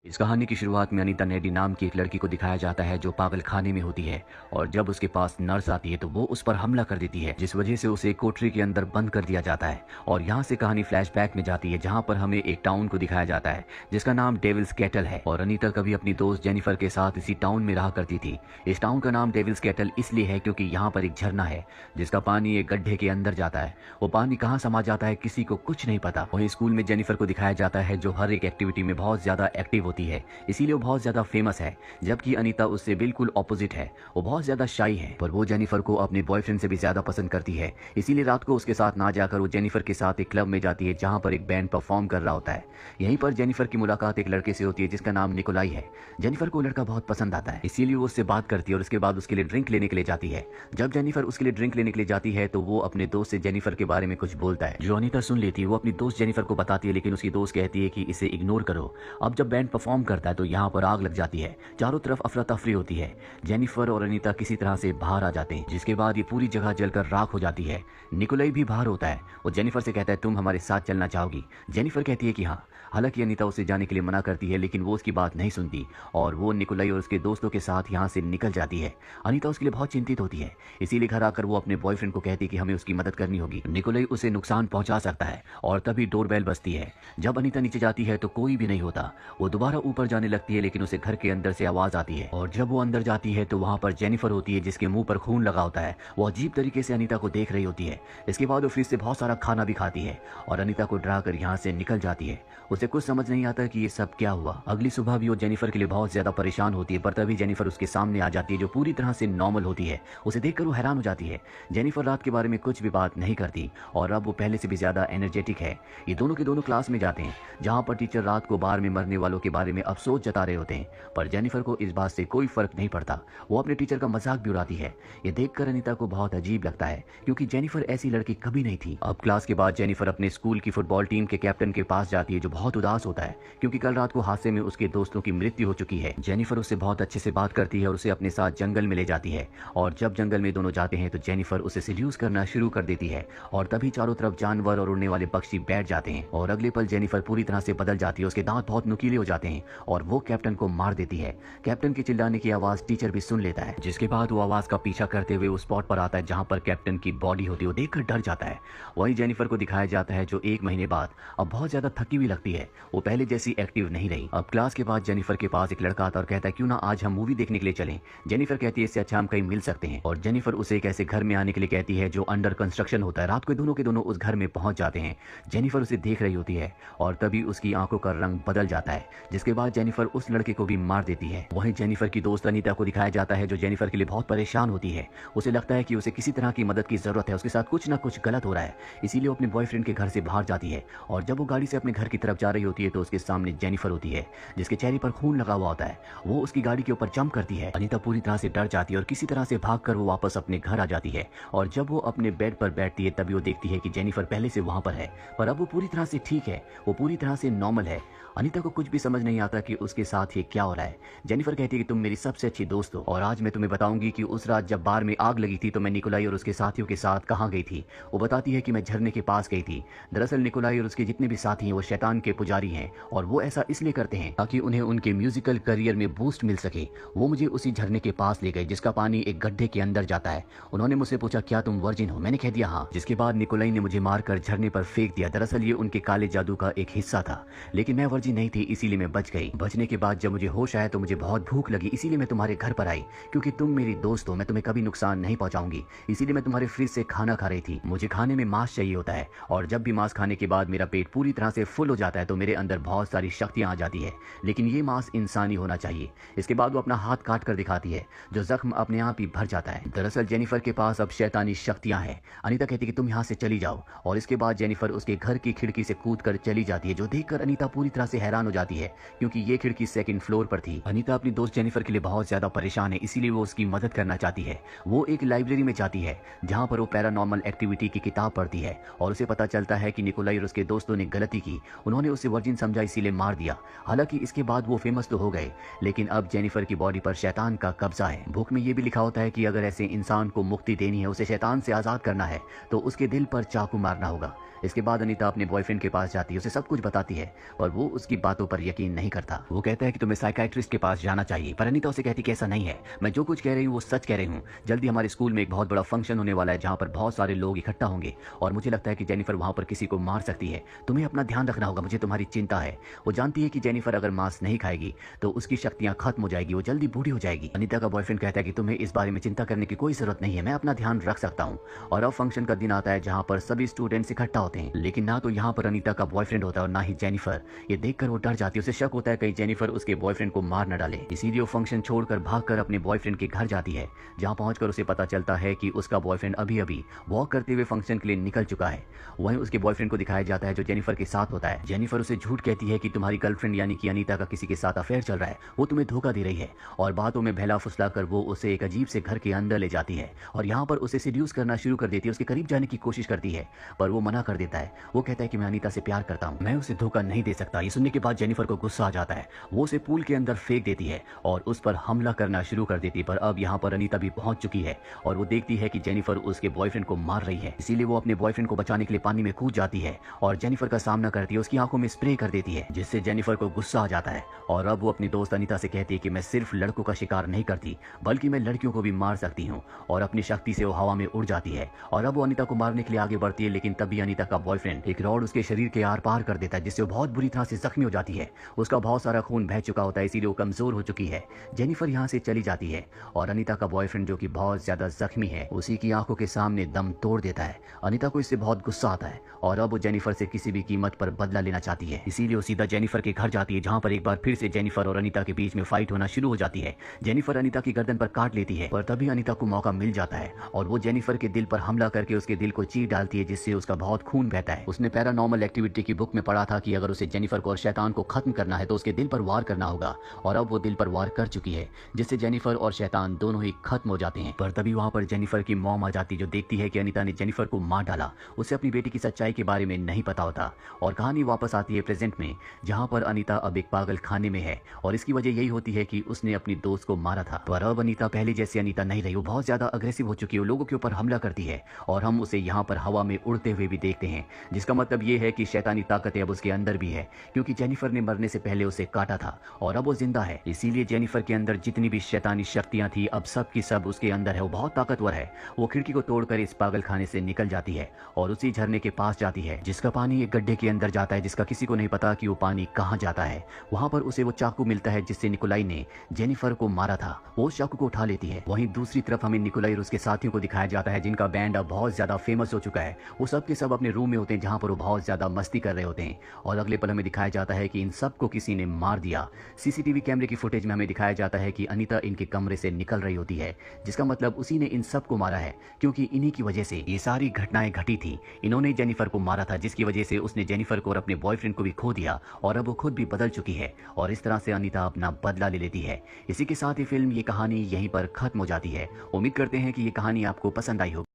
इस कहानी की शुरुआत में अनीता नेडी नाम की एक लड़की को दिखाया जाता है जो पागल खाने में होती है। और जब उसके पास नर्स आती है तो वो उस पर हमला कर देती है, जिस वजह से उसे एक कोठरी के अंदर बंद कर दिया जाता है। और यहाँ से कहानी फ्लैशबैक में जाती है, जहाँ पर हमें एक टाउन को दिखाया जाता है जिसका नाम डेविल्स कैटल है। और अनीता कभी अपनी दोस्त जेनिफर के साथ इसी टाउन में रहा करती थी। इस टाउन का नाम डेविल्स कैटल इसलिए है क्योंकि यहाँ पर एक झरना है जिसका पानी एक गड्ढे के अंदर जाता है। वो पानी कहाँ समा जाता है किसी को कुछ नहीं पता। वहीं स्कूल में जेनिफर को दिखाया जाता है जो हर एक एक्टिविटी में बहुत ज्यादा एक्टिव होती है, इसीलिए वो बहुत ज्यादा फेमस है। जबकि अनीता उससे बिल्कुल ऑपोजिट है, वो बहुत ज्यादा शाई है। पर वो जेनिफर को अपने बॉयफ्रेंड से भी ज्यादा पसंद करती है, इसीलिए रात को उसके साथ ना जाकर वो जेनिफर के साथ एक क्लब में जाती है जहां पर एक बैंड परफॉर्म कर रहा होता है। यहीं पर जेनिफर की मुलाकात एक लड़के से होती है जिसका नाम निकोलाई है। जेनिफर को लड़का बहुत पसंद आता है, इसीलिए वो उससे बात करती है और उसके बाद उसके लिए ड्रिंक लेने के लिए जाती है। जब जेनिफर उसके लिए ड्रिंक लेने के लिए जाती है तो वो अपने दोस्त से जेनिफर के बारे में कुछ बोलता है, जो अनीता सुन लेती है। वो अपनी दोस्त जेनिफर को बताती है, लेकिन उसकी दोस्त कहती है कि इसे इग्नोर करो। अब जब बैंड परफॉर्म करता है तो यहाँ पर आग लग जाती है, चारों तरफ अफरा तफरी होती है। जेनिफर और अनीता किसी तरह से बाहर आ जाते हैं, जिसके बाद ये पूरी जगह जलकर राख हो जाती है। निकोलाई भी बाहर होता है, वो जेनिफर से कहता है तुम हमारे साथ चलना चाहोगी। जेनिफर कहती है कि हाँ। हालांकि अनीता उसे जाने के लिए मना करती है, लेकिन वो उसकी बात नहीं सुनती और वो निकोलाई और उसके दोस्तों के साथ यहाँ से निकल जाती है। अनीता उसके लिए बहुत चिंतित होती है, इसीलिए घर आकर वो अपने बॉयफ्रेंड को कहती है कि हमें उसकी मदद करनी होगी, निकोलाई उसे नुकसान पहुंचा सकता है। और तभी डोरबेल बजती है। जब अनीता नीचे जाती है तो कोई भी नहीं होता। वो दोबारा ऊपर जाने लगती है, लेकिन उसे घर के अंदर से आवाज आती है। और जब वो अंदर जाती है तो वहां पर जेनिफर होती है जिसके मुंह पर खून लगा होता है। वो अजीब तरीके से अनीता को देख रही होती है। इसके बाद वो फ्रिज से बहुत सारा खाना भी खाती है और अनीता को डरा कर यहाँ से निकल जाती है। उसे कुछ समझ नहीं आता कि ये सब क्या हुआ। अगली सुबह भी वो जेनिफर के लिए बहुत ज्यादा परेशान होती है, पर तभी जेनिफर उसके सामने आ जाती है जो पूरी तरह से नॉर्मल होती है। उसे देखकर वो हैरान हो जाती है। जेनिफर रात के बारे में कुछ भी बात नहीं करती और अब वो पहले से भी ज्यादा एनर्जेटिक है। ये दोनों के दोनों क्लास में जाते हैं जहाँ पर टीचर रात को बार में मरने वालों के बारे में अफसोस जता रहे होते हैं, पर जेनिफर को इस बात से कोई फर्क नहीं पड़ता। वो अपने टीचर का मजाक भी उड़ाती है। ये देखकर अनीता को बहुत अजीब लगता है क्योंकि जेनिफर ऐसी लड़की कभी नहीं थी। अब क्लास के बाद जेनिफर अपने स्कूल की फुटबॉल टीम के कैप्टन के पास जाती है जो बहुत उदास होता है क्योंकि कल रात को हादसे में उसके दोस्तों की मृत्यु हो चुकी है। जेनिफर उससे बहुत अच्छे से बात करती है और उसे अपने साथ जंगल में ले जाती है। और जब जंगल में दोनों जाते हैं तो जेनिफर उसे सिड्यूस करना शुरू कर देती है और तभी चारों तरफ जानवर और उड़ने वाले पक्षी बैठ जाते हैं। और अगले पल जेनिफर पूरी तरह से बदल जाती है, उसके दांत बहुत नुकीले हो जाते हैं और वो कैप्टन को मार देती है। कैप्टन के चिल्लाने की आवाज टीचर भी सुन लेता है, जिसके बाद वो आवाज का पीछा करते हुए उस स्पॉट पर आता है जहां पर कैप्टन की बॉडी होती है। वो देखकर डर जाता है। वहीं जेनिफर को दिखाया जाता है जो 1 महीने बाद अब बहुत ज्यादा थकी हुई लगती है, वो पहले जैसी एक्टिव नहीं रही। अब क्लास के बाद जेनिफर के पास एक लड़का आता है और कहता है क्यों ना आज हम मूवी देखने के लिए चलें। जेनिफर कहती है इससे अच्छा हम कहीं मिल सकते हैं और जेनिफर उसे एक ऐसे घर में आने के लिए कहती है जो अंडर कंस्ट्रक्शन होता है। रात को दोनों के दोनों उस घर में पहुंच जाते हैं। जेनिफर उसे देख रही होती है और तभी उसकी आंखों का रंग बदल जाता है, जिसके बाद जेनिफर उस लड़के को भी मार देती है। वहीं जेनिफर की दोस्त अनीता को दिखाया जाता है जो जेनिफर के लिए बहुत परेशान होती है। उसे लगता है कि उसे किसी तरह की मदद की जरूरत है, उसके साथ कुछ ना कुछ गलत हो रहा है, इसीलिए वो अपने बॉयफ्रेंड के घर से बाहर जाती है। और जब वो गाड़ी से अपने घर की तरफ जा रही होती है तो उसके सामने जेनिफर होती है जिसके चेहरे पर खून लगा हुआ होता है। वो उसकी गाड़ी के ऊपर जंप करती है। अनीता पूरी तरह से डर जाती है और किसी तरह से भागकर वो वापस अपने घर आ जाती है। और जब वो अपने बेड पर बैठती है तभी वो देखती है कि जेनिफर पहले से वहां पर है, पर अब वो पूरी तरह से ठीक है, वो पूरी तरह से नॉर्मल है। अनीता को कुछ भी समझ नहीं आता कि उसके साथ ये क्या हो रहा है। जेनिफर कहती है कि तुम मेरी सबसे अच्छी दोस्त हो और आज मैं तुम्हें बताऊंगी कि उस रात जब बार में आग लगी थी तो मैं निकोलाई और उसके साथियों के साथ कहाँ गई थी। वो बताती है कि मैं झरने के पास गई थी। दरअसल निकोलाई और उसके जितने भी साथी हैं वो शैतान के पुजारी हैं और वो ऐसा इसलिए करते हैं ताकि उन्हें उनके म्यूजिकल करियर में बूस्ट मिल सके। वो मुझे उसी झरने के पास ले गए जिसका पानी एक गड्ढे के अंदर जाता है। उन्होंने मुझसे पूछा क्या तुम वर्जिन हो, मैंने कह दिया हाँ। जिसके बाद निकोलाई ने मुझे मारकर झरने पर फेंक दिया। दरअसल ये उनके काले जादू का एक हिस्सा था, लेकिन मैं वर्जिन नहीं थी इसीलिए मैं बच गई। बचने के बाद जब मुझे होश आया तो मुझे बहुत भूख लगी, इसीलिए मैं तुम्हारे घर पर आई। क्योंकि तुम मेरी दोस्त हो, मैं तुम्हें कभी नुकसान नहीं पहुंचाऊंगी, इसीलिए मैं तुम्हारे फ्रिज से खाना खा रही थी। मुझे खाने में मांस चाहिए होता है और जब भी मांस खाने के बाद मेरा पेट पूरी तरह से फुल हो जाता है तो मेरे अंदर बहुत सारी शक्तियां आ जाती है, लेकिन ये मांस इंसानी होना चाहिए। इसके बाद वो अपना हाथ काट कर दिखाती है, जो जख्म अपने आप ही भर जाता है। दरअसल जेनिफर के पास अब शैतानी शक्तियां हैं। अनीता कहती है कि तुम यहाँ से चली जाओ और इसके बाद जेनिफर उसके घर की खिड़की से कूद कर चली जाती है, जो देखकर अनीता पूरी तरह से हैरान हो जाती है क्योंकि ये खिड़की 2nd फ्लोर पर थी। अनीता अपनी दोस्त जेनिफर के लिए बहुत ज्यादा परेशान है, इसीलिए वो उसकी मदद करना चाहती है। वो एक लाइब्रेरी में जाती है जहाँ पर वो पैरानॉर्मल एक्टिविटी की किताब पढ़ती है और उसे पता चलता है कि निकोलाई और उसके दोस्तों ने गलती की, उन्होंने उसे वर्जिन समझा इसीलिए मार दिया। हालांकि इसके बाद वो फेमस तो हो गए, लेकिन अब जेनिफर की बॉडी पर शैतान का कब्जा है। बुक में ये भी लिखा होता है कि अगर ऐसे इंसान को मुक्ति देनी है, उसे शैतान से आजाद करना है, तो उसके दिल पर चाकू मारना होगा। इसके बाद अनीता अपने बॉयफ्रेंड के पास जाती है, उसे सब कुछ बताती है और वो उसकी बातों पर यकीन नहीं करता। वो कहता है कि तुम्हें साइकाइट्रिस्ट के पास जाना चाहिए, पर अनीता उसे कहती कि ऐसा नहीं है, मैं जो कुछ कह रही हूँ वो सच कह रही हूँ। जल्दी हमारे स्कूल में एक बहुत बड़ा फंक्शन होने वाला है जहाँ पर बहुत सारे लोग इकट्ठा होंगे और मुझे लगता है कि जेनिफर वहाँ पर किसी को मार सकती है। तुम्हें अपना ध्यान रखना होगा, मुझे तुम्हारी चिंता है। वो जानती है कि जेनिफर अगर मांस नहीं खाएगी तो उसकी शक्तियां खत्म हो जाएगी, वो जल्दी बूढ़ी हो जाएगी। अनीता का बॉयफ्रेंड कहता है कि तुम्हें इस बारे में चिंता करने की कोई जरूरत नहीं है, मैं अपना ध्यान रख सकता हूँ। और अब फंक्शन का दिन आता है जहाँ पर सभी स्टूडेंट्स इकट्ठा होते हैं, लेकिन ना तो यहाँ पर अनीता का बॉयफ्रेंड होता है और ना ही जेनिफर। ये देखकर वो डर जाती है, उसे शक होता है कहीं जेनिफर उसके बॉयफ्रेंड को मार न डाले। इसीलिए वो फंक्शन छोड़कर भागकर अपने बॉयफ्रेंड के घर जाती है, जहाँ पहुंचकर उसे पता चलता है कि उसका बॉयफ्रेंड अभी अभी वॉक करते हुए फंक्शन के लिए निकल चुका है। वहीं उसके बॉयफ्रेंड को दिखाया जाता है जो जेनिफर के साथ होता है। जेनिफर उसे झूठ कहती है कि तुम्हारी गर्लफ्रेंड यानी कि अनीता का किसी के साथ अफेयर चल रहा है, वो तुम्हें धोखा दे रही है, और बातों में बहला फुसलाकर वो उसे एक अजीब से घर के अंदर ले जाती है और यहाँ पर उसे सीड्यूस करना शुरू कर देती है, उसके करीब जाने की कोशिश करती है, पर वो मना कर देता है। वो कहता है कि मैं अनीता से प्यार करता हूँ, मैं उसे धोखा नहीं दे सकता। ये सुनने के बाद जेनिफर को गुस्सा आ जाता है, वो उसे पूल के अंदर फेंक देती है और उस पर हमला करना शुरू कर देती है। पर अब यहाँ पर अनीता भी पहुंच चुकी है और वो देखती है कि जेनिफर उसके बॉयफ्रेंड को मार रही है, इसीलिए वो अपने बॉयफ्रेंड को बचाने के लिए पानी में कूद जाती है और जेनिफर का सामना करती है, उसकी आंखों में स्प्रे कर देती है, जिससे जेनिफर को गुस्सा आ जाता है। और अब वो अपनी दोस्त अनीता से कहती है कि मैं सिर्फ लड़कों का शिकार नहीं करती बल्कि मैं लड़कियों को भी मार सकती हूँ, और अपनी शक्ति से वो हवा में उड़ जाती है। और अब वो अनीता को मारने के लिए आगे बढ़ती है, लेकिन तभी अनीता का बॉयफ्रेंड एक रॉड उसके शरीर के आर पार कर देता है, जिससे वो बहुत बुरी तरह से जख्मी हो जाती है। उसका बहुत सारा खून बह चुका होता है, इसीलिए वो कमजोर हो चुकी है। जेनिफर यहाँ से चली जाती है और अनीता का बॉयफ्रेंड जो कि बहुत ज्यादा जख्मी है उसी की आंखों के सामने दम तोड़ देता है। अनीता को इससे बहुत गुस्सा आता है और अब वो जेनिफर से किसी भी कीमत पर बदला लेना चाहती है, इसीलिए वो सीधा जेनिफर के घर जाती है, जहाँ पर एक बार फिर से जेनिफर और अनीता के बीच में फाइट होना शुरू हो जाती है। जेनिफर अनीता की गर्दन पर काट लेती है, पर तभी अनीता को मौका मिल जाता है और वो जेनिफर के दिल पर हमला करके उसके दिल को चीर डालती है, जिससे उसका बहुत खून बहता है। उसने पैरानॉर्मल एक्टिविटी की बुक में पढ़ा था कि अगर उसे जेनिफर को और शैतान को खत्म करना है तो उसके दिल पर वार करना होगा, और अब वो दिल पर वार कर चुकी है, जिससे जेनिफर और शैतान दोनों ही खत्म हो जाते हैं। पर तभी वहां पर जेनिफर की मॉम आ जाती, जो देखती है कि अनीता ने जेनिफर को मार डाला। उसे अपनी बेटी की सच्चाई के बारे में नहीं पता होता और कहानी वापस आती है प्रेजेंट में, जहां पर अनीता अब एक पागल खाने में है और इसकी वजह यही होती है कि उसने अपनी दोस्त को मारा था। पर अब अनीता पहले जैसी अनीता नहीं रही, वो बहुत ज्यादा अग्रेसिव हो चुकी है, वो लोगों के ऊपर हमला करती है और हम उसे यहाँ पर हवा में उड़ते हुए भी देखते हैं, जिसका मतलब ये है कि शैतानी ताकतें अब उसके अंदर भी है, क्योंकि जेनिफर ने मरने से पहले उसे काटा था और अब वो जिंदा है। इसीलिए जेनिफर के अंदर जितनी भी शैतानी शक्तियां थी अब सब की सब उसके अंदर है, वो बहुत ताकतवर है। वो खिड़की को तोड़कर इस पागल खाने से निकल जाती है और उसी झरने के पास जाती है, जिसका पानी एक गड्ढे के अंदर जाता है, जिसका किसी को नहीं पता कि वो पानी कहाँ जाता है। वहां पर उसे वो चाकू मिलता है जिससे निकोलाई ने जेनिफर को मारा था, वो उस चाकू को उठा लेती है। वहीं दूसरी तरफ हमें निकोलाई और उसके साथियों को दिखाया जाता है, जिनका बैंड अब बहुत ज्यादा फेमस हो चुका है। वो सब के सब अपने रूम में होते हैं, जहां पर वो बहुत ज्यादा मस्ती कर रहे होते हैं और अगले पल हमें दिखाया जाता है कि इन सबको किसी ने मार दिया। सीसीटीवी कैमरे की फुटेज में हमें दिखाया जाता है कि अनीता इनके कमरे से निकल रही होती है, जिसका मतलब उसी ने इन सबको मारा है, क्योंकि इन्हीं की वजह से ये सारी घटनाएं घटी थी। इन्होंने जेनिफर को मारा था, जिसकी वजह से उसने जेनिफर को और अपने बॉयफ्रेंड को भी खो दिया और अब वो खुद भी बदल चुकी है और इस तरह से अनीता अपना बदला ले लेती है। इसी के साथ ये फिल्म, ये कहानी यहीं पर खत्म हो जाती है। उम्मीद करते हैं कि ये कहानी आपको पसंद आई होगी।